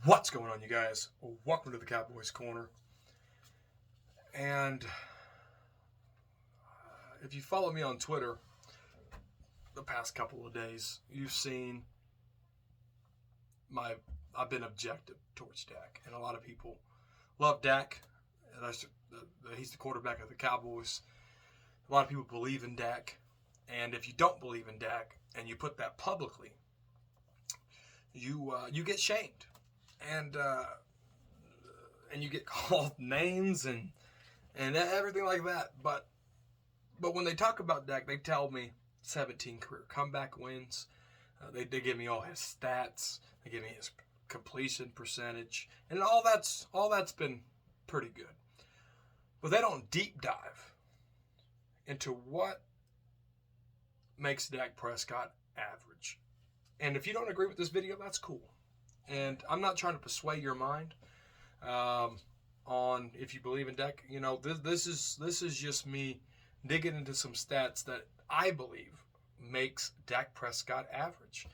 What's going on, you guys? Welcome to the Cowboys Corner. And if you follow me on Twitter the past couple of days, you've seen I've been objective towards Dak. And a lot of people love Dak. He's the quarterback of the Cowboys. A lot of people believe in Dak. And if you don't believe in Dak and you put that publicly, you get shamed. And you get called names and everything like that. But when they talk about Dak, they tell me 17 career comeback wins. They give me all his stats. They give me his completion percentage, and all that's been pretty good. But they don't deep dive into what makes Dak Prescott average. And if you don't agree with this video, that's cool. And I'm not trying to persuade your mind on if you believe in Dak. You know, this is just me digging into some stats that I believe makes Dak Prescott average.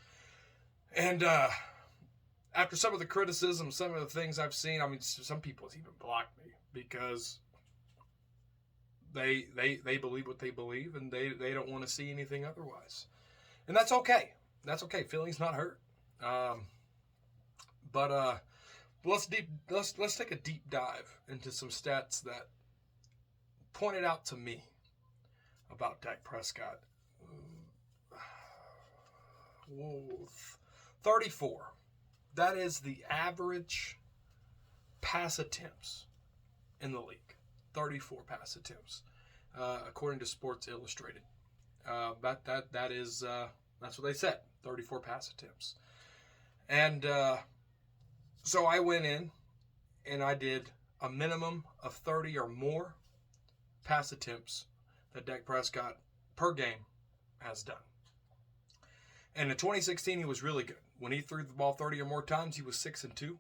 And after some of the criticism, some of the things I've seen, I mean, some people even blocked me because they believe what they believe and they don't want to see anything otherwise. And that's okay. That's okay. Feelings not hurt. But let's take a deep dive into some stats that pointed out to me about Dak Prescott. 34. That is the average pass attempts in the league. 34 pass attempts, according to Sports Illustrated. That's what they said. 34 pass attempts, and so I went in and I did a minimum of 30 or more pass attempts that Dak Prescott per game has done. And in 2016, he was really good. When he threw the ball 30 or more times, he was 6-2.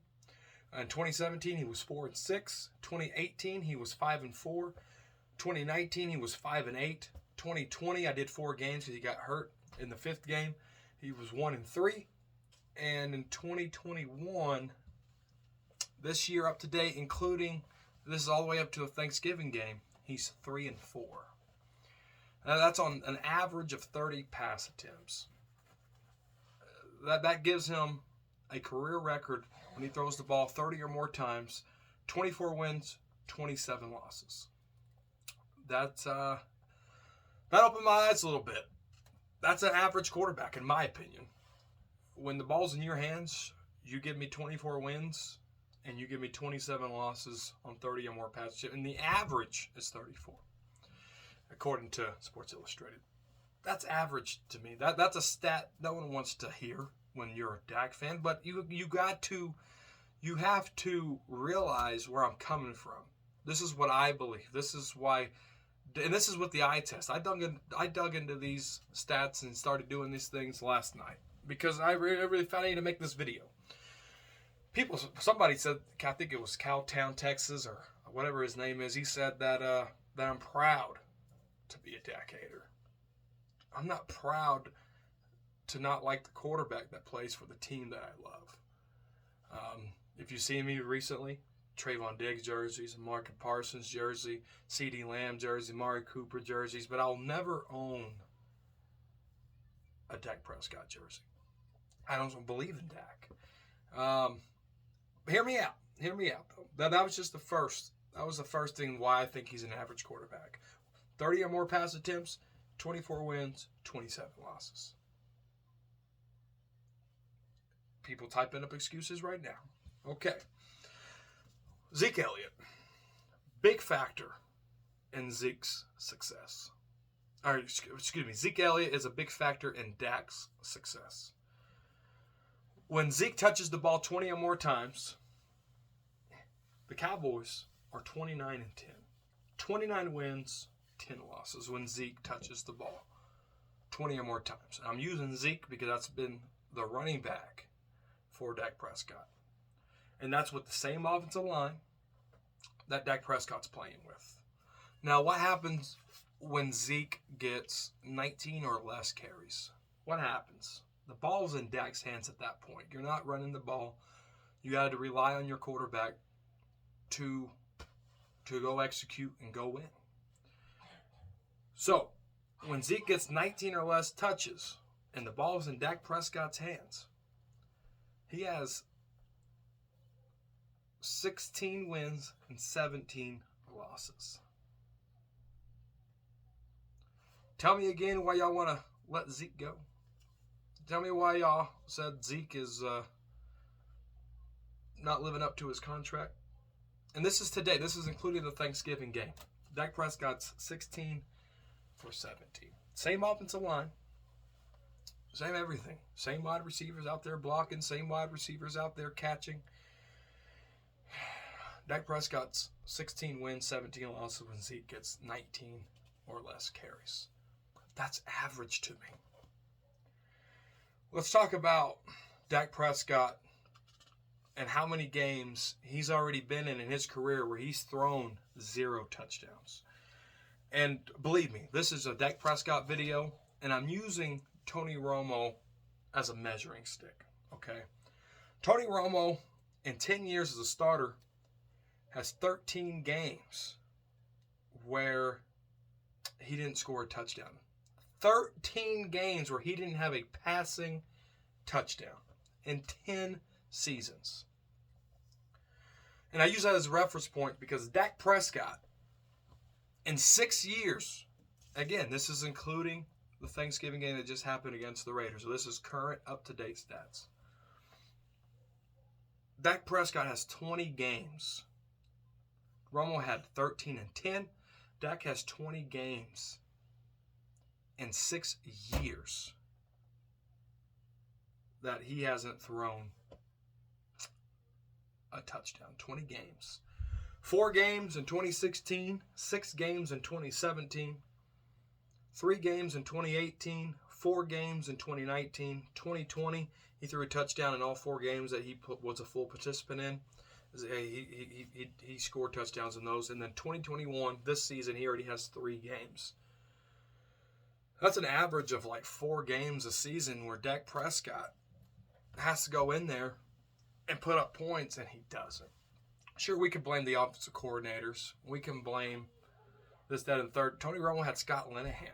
In 2017, he was 4-6. 2018, he was 5-4. 2019, he was 5-8. 2020, I did 4 games because he got hurt in the 5th game. He was 1-3. And in 2021, this year up to date, including this is all the way up to a Thanksgiving game, he's 3-4. Now that's on an average of 30 pass attempts. That gives him a career record when he throws the ball 30 or more times, 24 wins, 27 losses. That opened my eyes a little bit. That's an average quarterback, in my opinion. When the ball's in your hands, you give me 24 wins and you give me 27 losses on 30 or more passes. And the average is 34, according to Sports Illustrated. That's average to me. That's a stat no one wants to hear when you're a Dak fan. But you have to realize where I'm coming from. This is what I believe. This is why, and this is what the eye test. I dug into these stats and started doing these things last night because I really found I need to make this video. Somebody said, I think it was Cowtown, Texas, or whatever his name is. He said that I'm proud to be a Dak hater. I'm not proud to not like the quarterback that plays for the team that I love. If you see me recently, Trayvon Diggs jerseys, Marcus Parsons jersey, CeeDee Lamb jersey, Mari Cooper jerseys, but I'll never own a Dak Prescott jersey. I don't believe in Dak. Hear me out. Hear me out, though. That was just the first. That was the first thing why I think he's an average quarterback. 30 or more pass attempts, 24 wins, 27 losses. People typing up excuses right now. Okay. Zeke Elliott. Big factor in Zeke's success. Or, excuse me, Zeke Elliott is a big factor in Dak's success. When Zeke touches the ball 20 or more times, the Cowboys are 29-10. 29 wins, 10 losses when Zeke touches the ball 20 or more times. I'm using Zeke because that's been the running back for Dak Prescott. And that's with the same offensive line that Dak Prescott's playing with. Now, what happens when Zeke gets 19 or less carries? What happens? The ball's in Dak's hands at that point. You're not running the ball You got to rely on your quarterback to go execute and go win. So, when Zeke gets 19 or less touches and the ball's in Dak Prescott's hands, he has 16 wins and 17 losses. Tell me again why y'all want to let Zeke go. Tell me why y'all said Zeke is not living up to his contract. And this is today. This is including the Thanksgiving game. Dak Prescott's 16 for 17. Same offensive line. Same everything. Same wide receivers out there blocking. Same wide receivers out there catching. Dak Prescott's 16 wins, 17 losses when Zeke gets 19 or less carries. That's average to me. Let's talk about Dak Prescott and how many games he's already been in his career where he's thrown 0 touchdowns. And believe me, this is a Dak Prescott video, and I'm using Tony Romo as a measuring stick, okay? Tony Romo, in 10 years as a starter, has 13 games where he didn't score a touchdown. 13 games where he didn't have a passing touchdown in 10 seasons. And I use that as a reference point because Dak Prescott, in 6 years, again, this is including the Thanksgiving game that just happened against the Raiders. So this is current, up-to-date stats. Dak Prescott has 20 games. Romo had 13 and 10. Dak has 20 games in 6 years that he hasn't thrown a touchdown. 20 games. 4 games in 2016, 6 games in 2017, 3 games in 2018, 4 games in 2019, 2020. He threw a touchdown in all 4 games that he was a full participant in. He scored touchdowns in those. And then 2021, this season, he already has 3 games. That's an average of like 4 games a season where Dak Prescott has to go in there and put up points, and he doesn't. Sure, we can blame the offensive coordinators. We can blame this, that, and third. Tony Romo had Scott Linehan.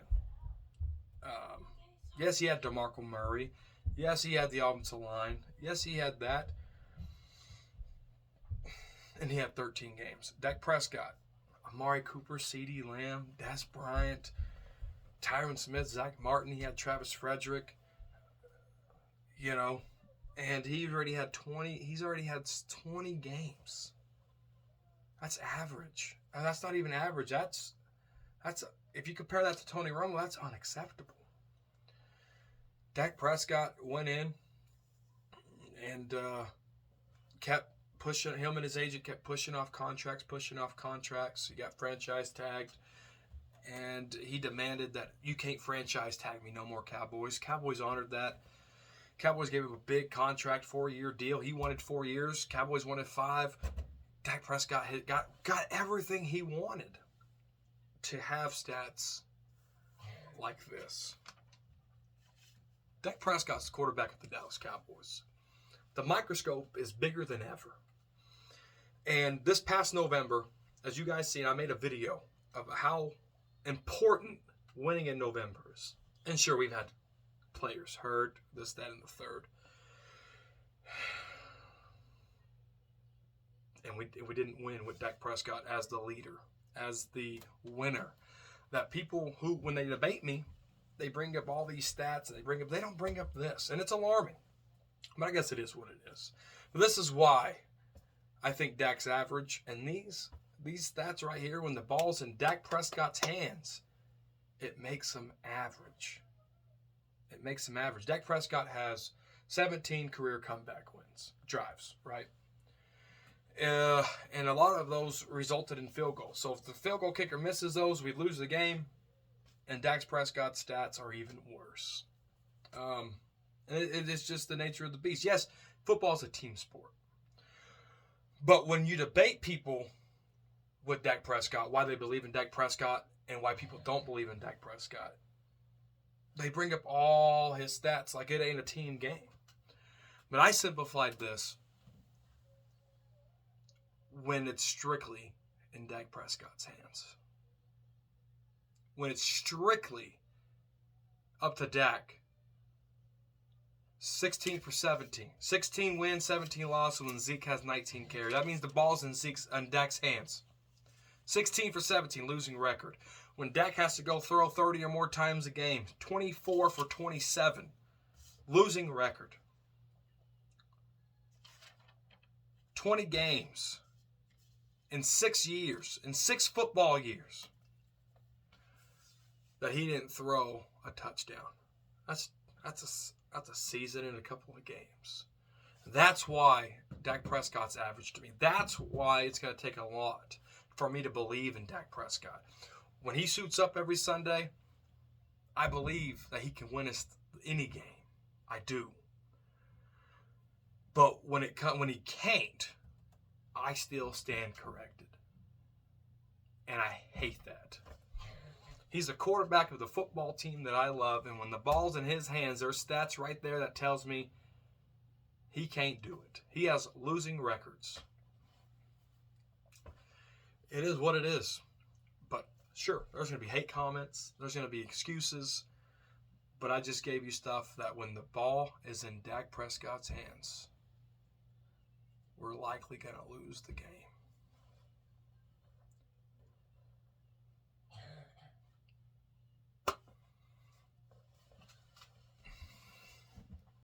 Yes, he had DeMarco Murray. Yes, he had the offensive line. Yes, he had that. And he had 13 games. Dak Prescott, Amari Cooper, CeeDee Lamb, Des Bryant, Tyron Smith, Zach Martin. He had Travis Frederick. And he already had 20. He's already had 20 games. That's average. And that's not even average. That's if you compare that to Tony Romo, that's unacceptable. Dak Prescott went in and kept pushing. Him and his agent kept pushing off contracts. He got franchise tagged. And he demanded that you can't franchise tag me no more, Cowboys. Cowboys honored that. Cowboys gave him a big contract, 4-year deal. He wanted 4 years. Cowboys wanted 5. Dak Prescott got everything he wanted to have stats like this. Dak Prescott's the quarterback of the Dallas Cowboys. The microscope is bigger than ever. And this past November, as you guys seen, I made a video of how important winning in November is. And sure, we've had players hurt, this, that, and the third. And we didn't win with Dak Prescott as the leader, as the winner. That people who, when they debate me, they bring up all these stats, and they don't bring up this. And it's alarming. But I guess it is what it is. But this is why I think Dak's average. And these stats right here, when the ball's in Dak Prescott's hands, it makes him average. It makes him average. Dak Prescott has 17 career comeback drives, right? And a lot of those resulted in field goals. So if the field goal kicker misses those, we lose the game. And Dak Prescott's stats are even worse. It's just the nature of the beast. Yes, football is a team sport. But when you debate people with Dak Prescott, why they believe in Dak Prescott and why people don't believe in Dak Prescott, they bring up all his stats like it ain't a team game. But I simplified this when it's strictly in Dak Prescott's hands. When it's strictly up to Dak. 16 for 17. 16 wins, 17 losses when Zeke has 19 carries. That means the ball's in Dak's hands. 16 for 17, losing record. When Dak has to go throw 30 or more times a game, 24 for 27, losing record. 20 games in 6 years, in 6 football years, that he didn't throw a touchdown. That's a season and a couple of games. That's why Dak Prescott's average to me. That's why it's going to take a lot for me to believe in Dak Prescott. When he suits up every Sunday, I believe that he can win us any game. I do. But when he can't, I still stand corrected. And I hate that. He's a quarterback of the football team that I love, and when the ball's in his hands, there's stats right there that tells me he can't do it. He has losing records. It is what it is. But sure, there's going to be hate comments. There's going to be excuses. But I just gave you stuff that when the ball is in Dak Prescott's hands, we're likely going to lose the game.